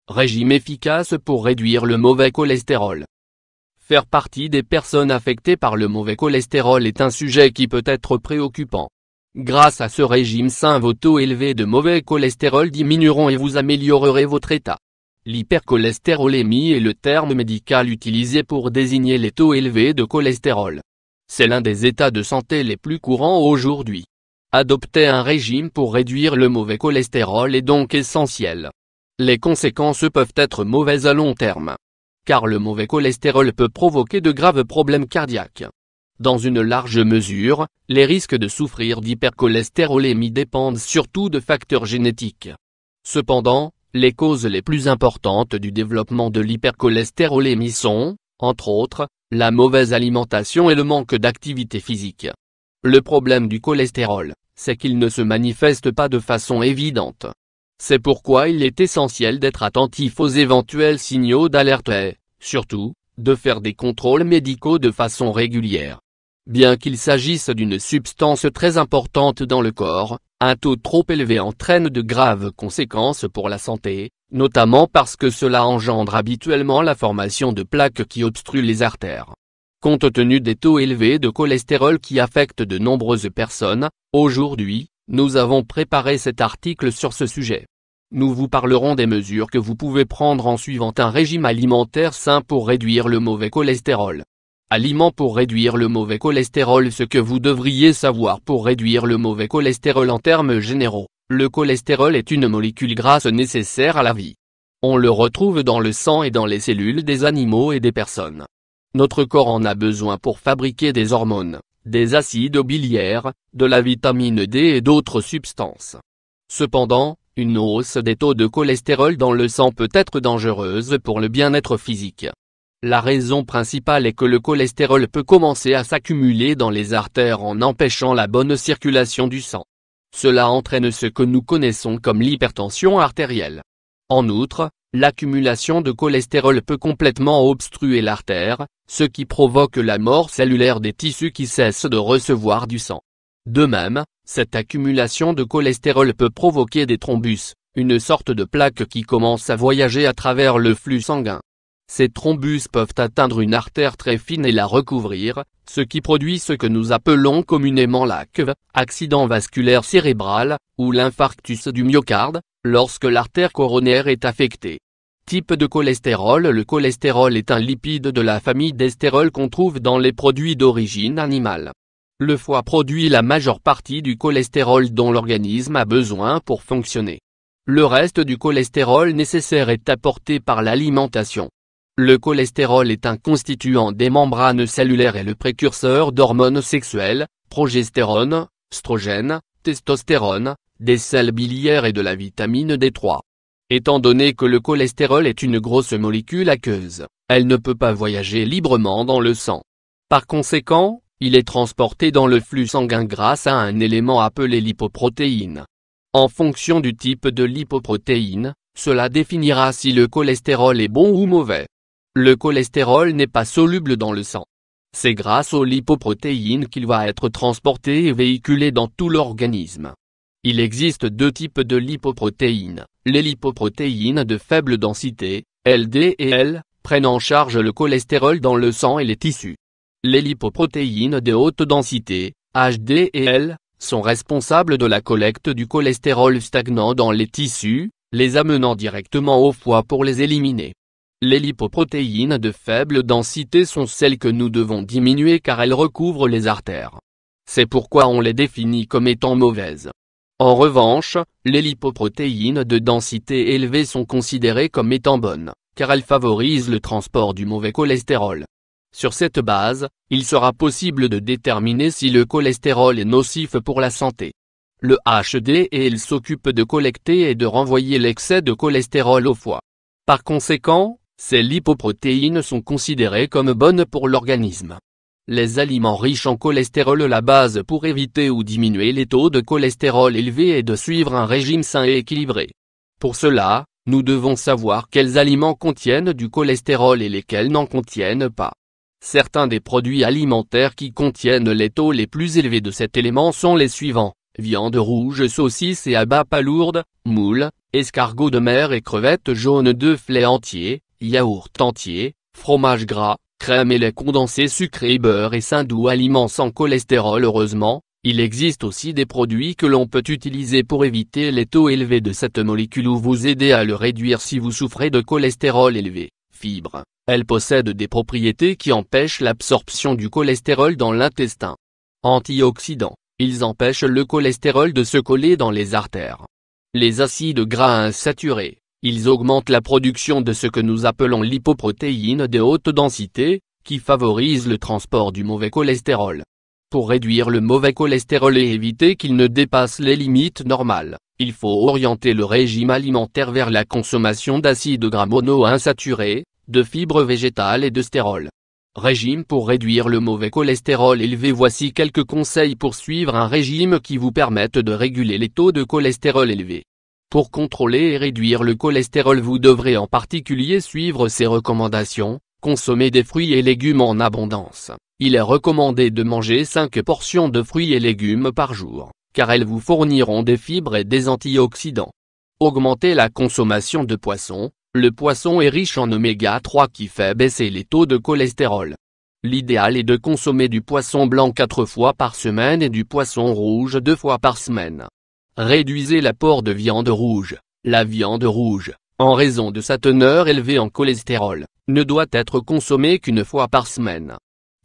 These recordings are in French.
Régime efficace pour réduire le mauvais cholestérol. Faire partie des personnes affectées par le mauvais cholestérol est un sujet qui peut être préoccupant. Grâce à ce régime sain, vos taux élevés de mauvais cholestérol diminueront et vous améliorerez votre état. L'hypercholestérolémie est le terme médical utilisé pour désigner les taux élevés de cholestérol. C'est l'un des états de santé les plus courants aujourd'hui. Adopter un régime pour réduire le mauvais cholestérol est donc essentiel. Les conséquences peuvent être mauvaises à long terme, car le mauvais cholestérol peut provoquer de graves problèmes cardiaques. Dans une large mesure, les risques de souffrir d'hypercholestérolémie dépendent surtout de facteurs génétiques. Cependant, les causes les plus importantes du développement de l'hypercholestérolémie sont, entre autres, la mauvaise alimentation et le manque d'activité physique. Le problème du cholestérol, c'est qu'il ne se manifeste pas de façon évidente. C'est pourquoi il est essentiel d'être attentif aux éventuels signaux d'alerte et, surtout, de faire des contrôles médicaux de façon régulière. Bien qu'il s'agisse d'une substance très importante dans le corps, un taux trop élevé entraîne de graves conséquences pour la santé, notamment parce que cela engendre habituellement la formation de plaques qui obstruent les artères. Compte tenu des taux élevés de cholestérol qui affectent de nombreuses personnes, aujourd'hui, nous avons préparé cet article sur ce sujet. Nous vous parlerons des mesures que vous pouvez prendre en suivant un régime alimentaire sain pour réduire le mauvais cholestérol. Aliments pour réduire le mauvais cholestérol. Ce que vous devriez savoir pour réduire le mauvais cholestérol en termes généraux. Le cholestérol est une molécule grasse nécessaire à la vie. On le retrouve dans le sang et dans les cellules des animaux et des personnes. Notre corps en a besoin pour fabriquer des hormones, des acides biliaires, de la vitamine D et d'autres substances. Cependant, une hausse des taux de cholestérol dans le sang peut être dangereuse pour le bien-être physique. La raison principale est que le cholestérol peut commencer à s'accumuler dans les artères en empêchant la bonne circulation du sang. Cela entraîne ce que nous connaissons comme l'hypertension artérielle. En outre, l'accumulation de cholestérol peut complètement obstruer l'artère, ce qui provoque la mort cellulaire des tissus qui cessent de recevoir du sang. De même, cette accumulation de cholestérol peut provoquer des thrombus, une sorte de plaque qui commence à voyager à travers le flux sanguin. Ces thrombus peuvent atteindre une artère très fine et la recouvrir, ce qui produit ce que nous appelons communément l'ACV, accident vasculaire cérébral, ou l'infarctus du myocarde, lorsque l'artère coronaire est affectée. Type de cholestérol. Le cholestérol est un lipide de la famille d'estérols qu'on trouve dans les produits d'origine animale. Le foie produit la majeure partie du cholestérol dont l'organisme a besoin pour fonctionner. Le reste du cholestérol nécessaire est apporté par l'alimentation. Le cholestérol est un constituant des membranes cellulaires et le précurseur d'hormones sexuelles, progestérone, oestrogène, testostérone, des sels biliaires et de la vitamine D3. Étant donné que le cholestérol est une grosse molécule aqueuse, elle ne peut pas voyager librement dans le sang. Par conséquent, il est transporté dans le flux sanguin grâce à un élément appelé lipoprotéine. En fonction du type de lipoprotéine, cela définira si le cholestérol est bon ou mauvais. Le cholestérol n'est pas soluble dans le sang. C'est grâce aux lipoprotéines qu'il va être transporté et véhiculé dans tout l'organisme. Il existe deux types de lipoprotéines. Les lipoprotéines de faible densité, LD et L, prennent en charge le cholestérol dans le sang et les tissus. Les lipoprotéines de haute densité, HD et L, sont responsables de la collecte du cholestérol stagnant dans les tissus, les amenant directement au foie pour les éliminer. Les lipoprotéines de faible densité sont celles que nous devons diminuer car elles recouvrent les artères. C'est pourquoi on les définit comme étant mauvaises. En revanche, les lipoprotéines de densité élevée sont considérées comme étant bonnes, car elles favorisent le transport du mauvais cholestérol. Sur cette base, il sera possible de déterminer si le cholestérol est nocif pour la santé. Le HD et L s'occupe de collecter et de renvoyer l'excès de cholestérol au foie. Par conséquent, ces lipoprotéines sont considérées comme bonnes pour l'organisme. Les aliments riches en cholestérol. La base pour éviter ou diminuer les taux de cholestérol élevés est de suivre un régime sain et équilibré. Pour cela, nous devons savoir quels aliments contiennent du cholestérol et lesquels n'en contiennent pas. Certains des produits alimentaires qui contiennent les taux les plus élevés de cet élément sont les suivants: viande rouge, saucisses et abats palourdes, moules, escargots de mer et crevettes jaunes d'œufs lait entier, yaourt entier, fromage gras, crème et lait condensé sucré, beurre et saindoux, aliments sans cholestérol. Heureusement, il existe aussi des produits que l'on peut utiliser pour éviter les taux élevés de cette molécule ou vous aider à le réduire si vous souffrez de cholestérol élevé. Fibres. Elles possèdent des propriétés qui empêchent l'absorption du cholestérol dans l'intestin. Antioxydants. Ils empêchent le cholestérol de se coller dans les artères. Les acides gras insaturés. Ils augmentent la production de ce que nous appelons lipoprotéines de haute densité, qui favorisent le transport du mauvais cholestérol. Pour réduire le mauvais cholestérol et éviter qu'il ne dépasse les limites normales, il faut orienter le régime alimentaire vers la consommation d'acides gras monoinsaturés, de fibres végétales et de stérols. Régime pour réduire le mauvais cholestérol élevé. Voici quelques conseils pour suivre un régime qui vous permettent de réguler les taux de cholestérol élevés. Pour contrôler et réduire le cholestérol, vous devrez en particulier suivre ces recommandations. Consommer des fruits et légumes en abondance. Il est recommandé de manger 5 portions de fruits et légumes par jour, car elles vous fourniront des fibres et des antioxydants. Augmentez la consommation de poissons. Le poisson est riche en oméga 3 qui fait baisser les taux de cholestérol. L'idéal est de consommer du poisson blanc 4 fois par semaine et du poisson rouge 2 fois par semaine. Réduisez l'apport de viande rouge. La viande rouge, en raison de sa teneur élevée en cholestérol, ne doit être consommée qu'une fois par semaine.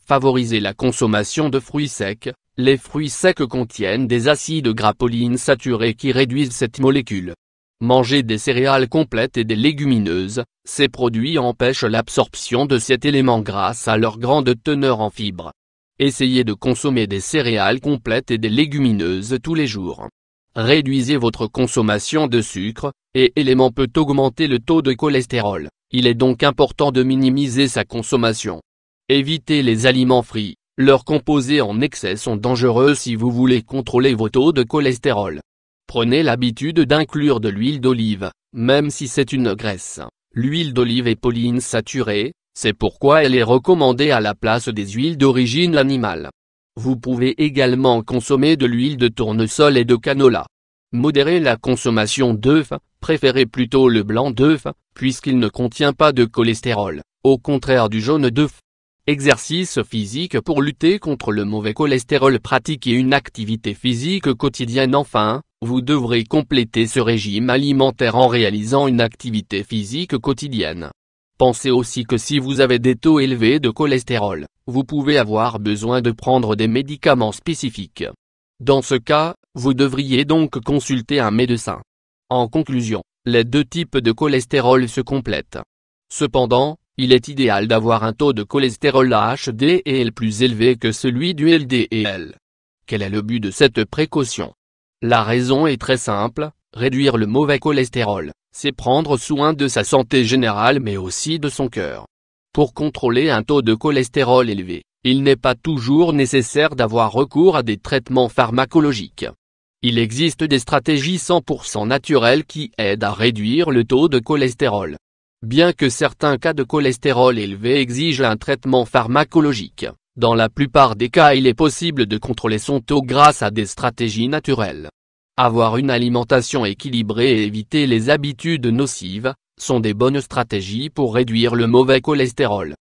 Favorisez la consommation de fruits secs. Les fruits secs contiennent des acides gras polyinsaturés qui réduisent cette molécule. Mangez des céréales complètes et des légumineuses. Ces produits empêchent l'absorption de cet élément grâce à leur grande teneur en fibres. Essayez de consommer des céréales complètes et des légumineuses tous les jours. Réduisez votre consommation de sucre, et élément peut augmenter le taux de cholestérol. Il est donc important de minimiser sa consommation. Évitez les aliments frits, leurs composés en excès sont dangereux si vous voulez contrôler vos taux de cholestérol. Prenez l'habitude d'inclure de l'huile d'olive, même si c'est une graisse. L'huile d'olive est polyinsaturée, c'est pourquoi elle est recommandée à la place des huiles d'origine animale. Vous pouvez également consommer de l'huile de tournesol et de canola. Modérez la consommation d'œufs, préférez plutôt le blanc d'œuf, puisqu'il ne contient pas de cholestérol, au contraire du jaune d'œuf. Exercice physique pour lutter contre le mauvais cholestérol. Pratiquez une activité physique quotidienne. Enfin, vous devrez compléter ce régime alimentaire en réalisant une activité physique quotidienne. Pensez aussi que si vous avez des taux élevés de cholestérol, vous pouvez avoir besoin de prendre des médicaments spécifiques. Dans ce cas, vous devriez donc consulter un médecin. En conclusion, les deux types de cholestérol se complètent. Cependant, il est idéal d'avoir un taux de cholestérol HDL plus élevé que celui du LDL. Quel est le but de cette précaution? La raison est très simple, réduire le mauvais cholestérol, c'est prendre soin de sa santé générale mais aussi de son cœur. Pour contrôler un taux de cholestérol élevé, il n'est pas toujours nécessaire d'avoir recours à des traitements pharmacologiques. Il existe des stratégies 100% naturelles qui aident à réduire le taux de cholestérol. Bien que certains cas de cholestérol élevé exigent un traitement pharmacologique, dans la plupart des cas il est possible de contrôler son taux grâce à des stratégies naturelles. Avoir une alimentation équilibrée et éviter les habitudes nocives, sont des bonnes stratégies pour réduire le mauvais cholestérol.